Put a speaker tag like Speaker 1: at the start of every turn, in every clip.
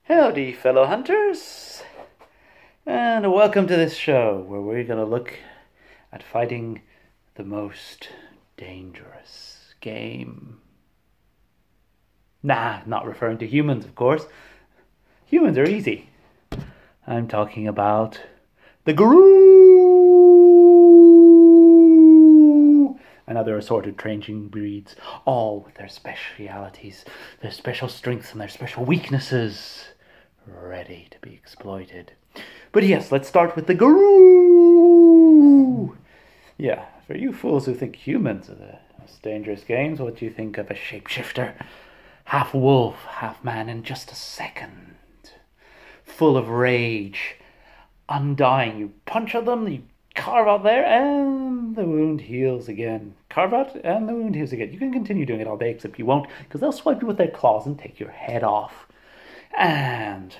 Speaker 1: Howdy, fellow hunters, and welcome to this show where we're going to look at fighting the most dangerous game. Nah, not referring to humans, of course. Humans are easy. I'm talking about the Garou and other assorted ranging breeds, all with their specialities, their special strengths and their special weaknesses, ready to be exploited. But yes, let's start with the Garou. Yeah, for you fools who think humans are the most dangerous games, what do you think of a shapeshifter? Half wolf, half man in just a second. Full of rage, undying. You punch at them, you carve out there, and the wound heals again. Carve out, and the wound heals again. You can continue doing it all day, except you won't, because they'll swipe you with their claws and take your head off. And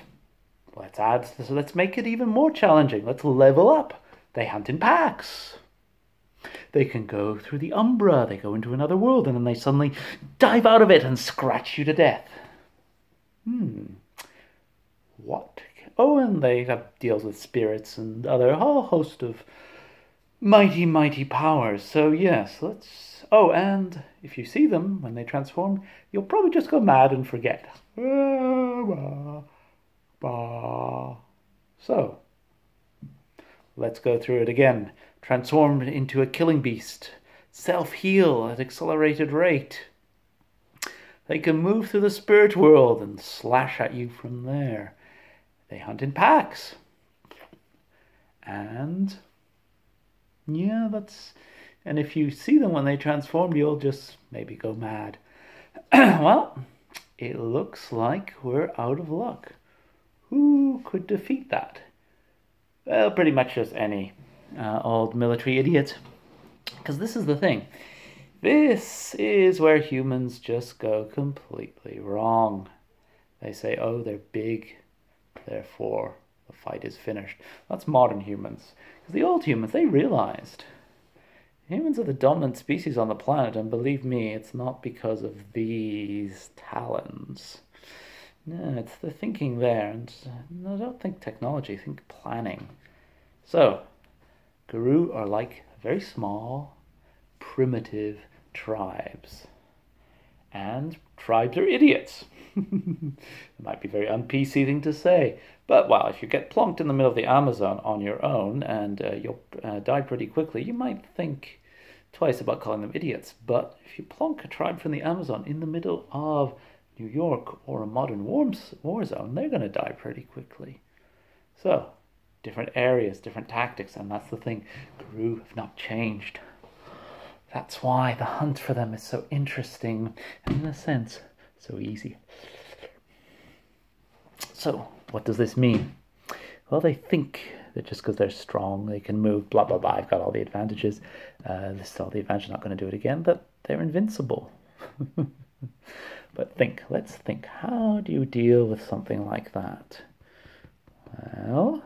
Speaker 1: let's make it even more challenging. Let's level up. They hunt in packs. They can go through the Umbra. They go into another world, and then they suddenly dive out of it and scratch you to death. What? Oh, and they have deals with spirits and other whole host of mighty powers. So yes, let's... Oh, and if you see them when they transform, you'll probably just go mad and forget. So, let's go through it again. Transformed into a killing beast. Self-heal at accelerated rate. They can move through the spirit world and slash at you from there. They hunt in packs. And yeah, and if you see them when they transform, you'll just maybe go mad. Well, it looks like we're out of luck. Who could defeat that? Well, pretty much just any old military idiot. Because this is the thing. This is where humans just go completely wrong. They say, oh, they're big, therefore the fight is finished. That's modern humans. Because the old humans, they realized humans are the dominant species on the planet, and believe me, it's not because of these talons. No, it's the thinking there, and I don't think technology, think planning. So, Garou are like very small, primitive tribes. And tribes are idiots. It might be a very un-PC thing to say, but well, if you get plonked in the middle of the Amazon on your own and you'll die pretty quickly, you might think twice about calling them idiots. But if you plonk a tribe from the Amazon in the middle of New York or a modern war zone, they're going to die pretty quickly. So, different areas, different tactics, and that's the thing. Garou have not changed. That's why the hunt for them is so interesting, and in a sense, so easy. So, what does this mean? Well, they think that just because they're strong, they can move, blah, blah, blah, I've got all the advantages. This is all the advantage, not going to do it again, but they're invincible. But let's think, how do you deal with something like that? Well,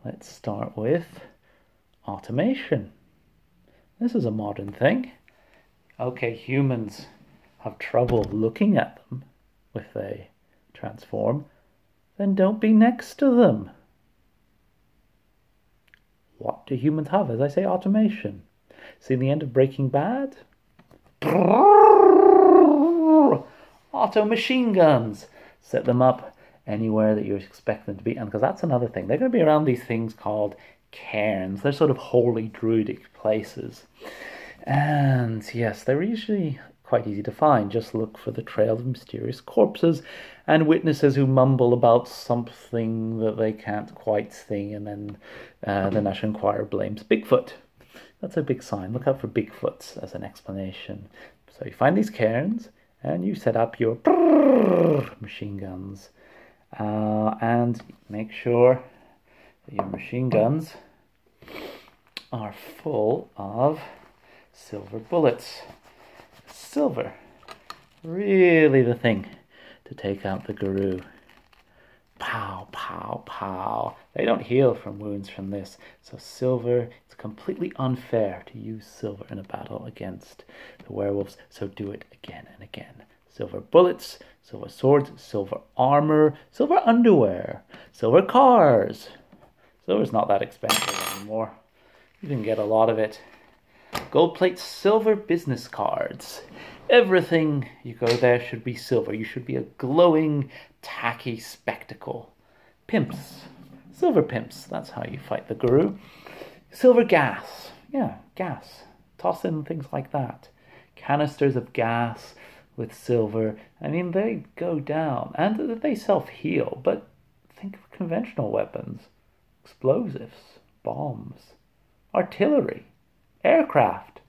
Speaker 1: let's start with automation. This is a modern thing. Okay, humans have trouble looking at them if they transform, then don't be next to them. What do humans have? As I say, automation. See the end of Breaking Bad? Auto machine guns. Set them up anywhere that you expect them to be. And because that's another thing. They're going to be around these things called cairns. They're sort of holy druidic places. And yes, they're usually quite easy to find. Just look for the trail of mysterious corpses and witnesses who mumble about something that they can't quite see, and then the National Enquirer blames Bigfoot. That's a big sign. Look out for Bigfoots as an explanation. So you find these cairns and you set up your machine guns, and make sure that your machine guns are full of silver bullets. Silver, really the thing to take out the Garou. Pow, pow, pow. They don't heal from wounds from this. So silver, it's completely unfair to use silver in a battle against the werewolves. So do it again and again. silver bullets, silver swords, silver armor, silver underwear, silver cars. Silver's not that expensive anymore. You can get a lot of it. Gold plate, silver business cards. Everything you go there should be silver. You should be a glowing, tacky spectacle. Pimps. Silver pimps. That's how you fight the Garou. Silver gas. Yeah, gas. Toss in things like that. Canisters of gas with silver. I mean, they go down. And they self-heal. But think of conventional weapons. Explosives. Bombs. Artillery. Aircraft.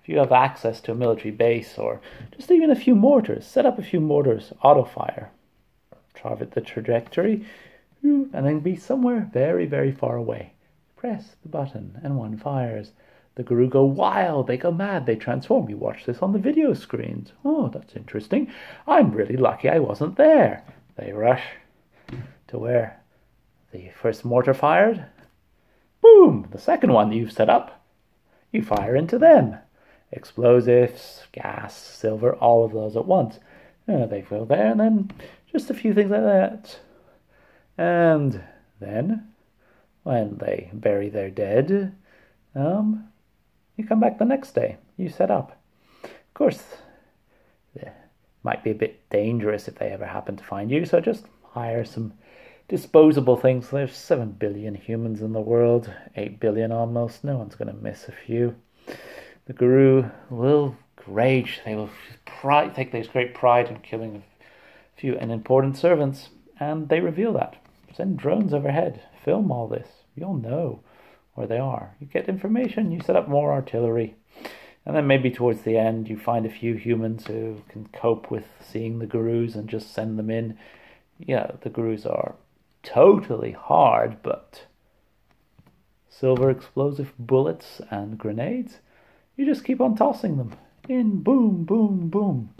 Speaker 1: If you have access to a military base or just even a few mortars, set up a few mortars, auto-fire. Travel the trajectory and then be somewhere very, very far away. Press the button and one fires. The Garou go wild, they go mad, they transform. You watch this on the video screens. Oh, that's interesting. I'm really lucky I wasn't there. They rush to where the first mortar fired. Boom! The second one you've set up. You fire into them. Explosives, gas, silver, all of those at once. They go there, and then just a few things like that. And then, when they bury their dead, you come back the next day. You set up. Of course, it might be a bit dangerous if they ever happen to find you, so just hire some disposable things. There's 7 billion humans in the world, 8 billion almost. No one's going to miss a few. The Garou will rage. They will take this great pride in killing a few unimportant servants, and they reveal that. Send drones overhead. Film all this. You'll know where they are. You get information. You set up more artillery. And then maybe towards the end, you find a few humans who can cope with seeing the Garous and just send them in. Yeah, the Garous are totally hard, but silver explosive bullets and grenades, you just keep on tossing them in. Boom, boom, boom.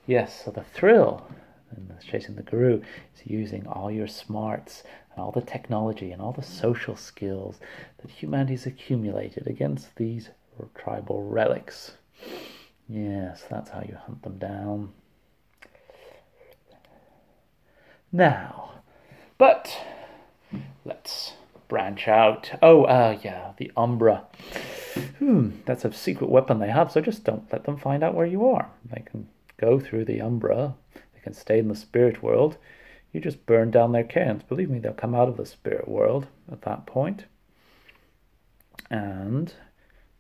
Speaker 1: Yes, so the thrill in chasing the Garou is using all your smarts and all the technology and all the social skills that humanity's accumulated against these tribal relics. Yes, that's how you hunt them down. Now, but let's branch out. Yeah, the Umbra. That's a secret weapon they have, so just don't let them find out where you are. They can go through the Umbra. They can stay in the spirit world. You just burn down their cairns. Believe me, they'll come out of the spirit world at that point. And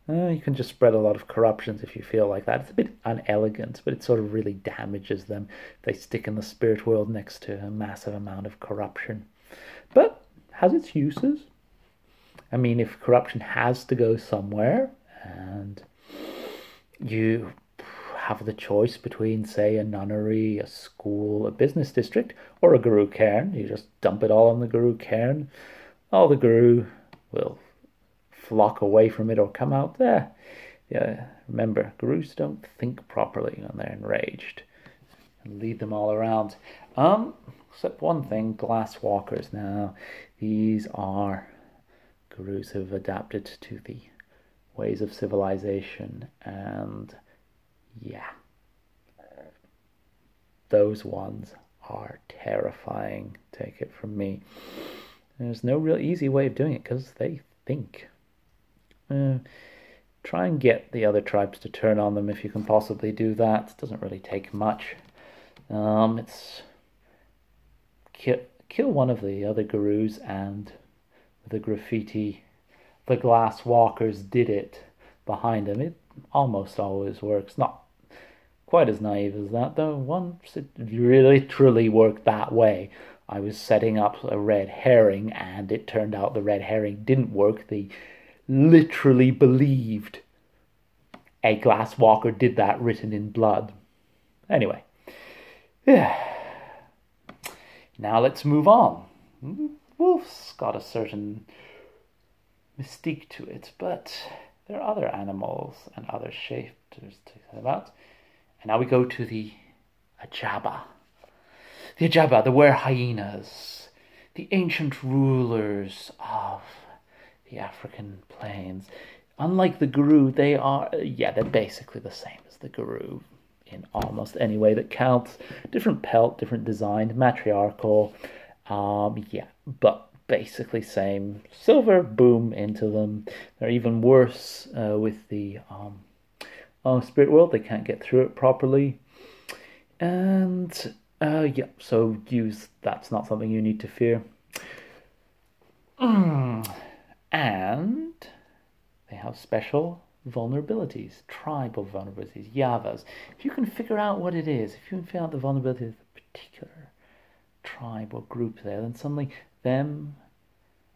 Speaker 1: you can just spread a lot of corruptions if you feel like that. It's a bit unelegant, but it sort of really damages them if they stick in the spirit world next to a massive amount of corruption. But has its uses. I mean, if corruption has to go somewhere, and you have the choice between, say, a nunnery, a school, a business district, or a Garou cairn, you just dump it all on the Garou cairn. All the Garou will flock away from it or come out there. Yeah, remember, Garous don't think properly when they're enraged. And lead them all around. Except one thing, glass walkers. Now, these are Garous who have adapted to the ways of civilization, and yeah, those ones are terrifying. Take it from me. There's no real easy way of doing it because they think. Try and get the other tribes to turn on them if you can possibly do that. It doesn't really take much. It's kill one of the other Garous, and the graffiti, the glass walkers did it behind him. It almost always works. Not quite as naive as that, though. Once it really truly worked that way. I was setting up a red herring, and it turned out the red herring didn't work. They literally believed a glass walker did that, written in blood. Anyway, yeah. Now let's move on. Wolf's got a certain mystique to it, but there are other animals and other shapes to think about. And now we go to the Ajaba. The Ajaba, the were-hyenas, the ancient rulers of the African plains. Unlike the Garou, they're basically the same as the Garou in almost any way that counts. Different pelt, different design, matriarchal. Yeah, but basically same. Silver, boom, into them. They're even worse with the spirit world. They can't get through it properly. And yeah, so that's not something you need to fear. And they have special vulnerabilities, tribal vulnerabilities, Yavas. If you can figure out what it is, if you can figure out the vulnerability of a particular tribe or group there, then suddenly them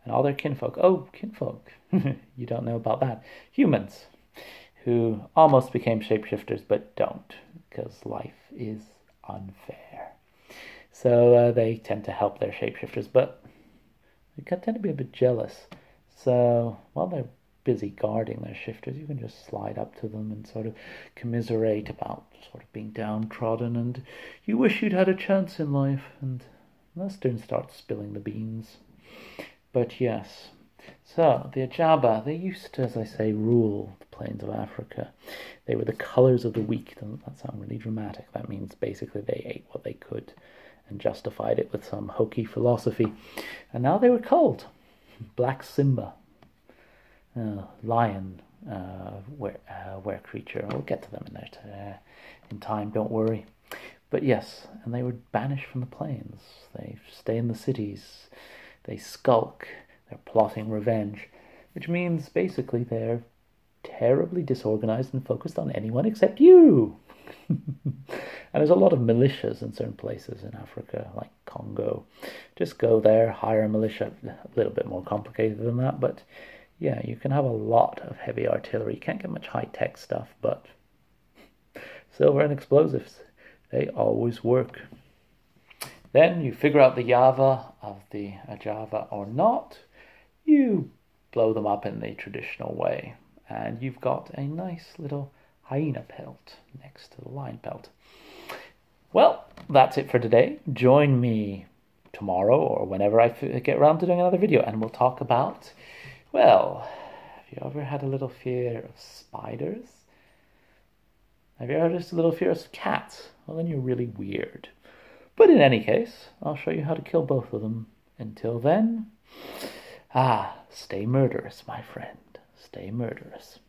Speaker 1: and all their kinfolk, kinfolk, you don't know about that, humans, who almost became shapeshifters but don't, because life is unfair. So they tend to help their shapeshifters, but they tend to be a bit jealous. So while they're busy guarding their shifters, you can just slide up to them and sort of commiserate about sort of being downtrodden, and you wish you'd had a chance in life, and Lestern starts spilling the beans. But yes, so the Ajaba, they used to, as I say, rule the plains of Africa. They were the colours of the weak. Doesn't that sound really dramatic? That means basically they ate what they could and justified it with some hokey philosophy. And now they were called Black Simba, lion, were creature. I'll get to them in time, don't worry. But yes, and they were banished from the plains. They stay in the cities. They skulk. They're plotting revenge, which means basically they're terribly disorganized and focused on anyone except you. And there's a lot of militias in certain places in Africa, like Congo. Just go there, hire a militia. A little bit more complicated than that, but yeah, you can have a lot of heavy artillery. You can't get much high-tech stuff, but silver and explosives, they always work. Then you figure out the Yava of the Ajava or not. You blow them up in the traditional way, and you've got a nice little hyena pelt next to the lion pelt. Well, that's it for today. Join me tomorrow or whenever I get around to doing another video, and we'll talk about, well, have you ever had a little fear of spiders? Have you ever had just a little fear of cats? Well, then you're really weird. But in any case, I'll show you how to kill both of them. Until then, stay murderous, my friend. Stay murderous.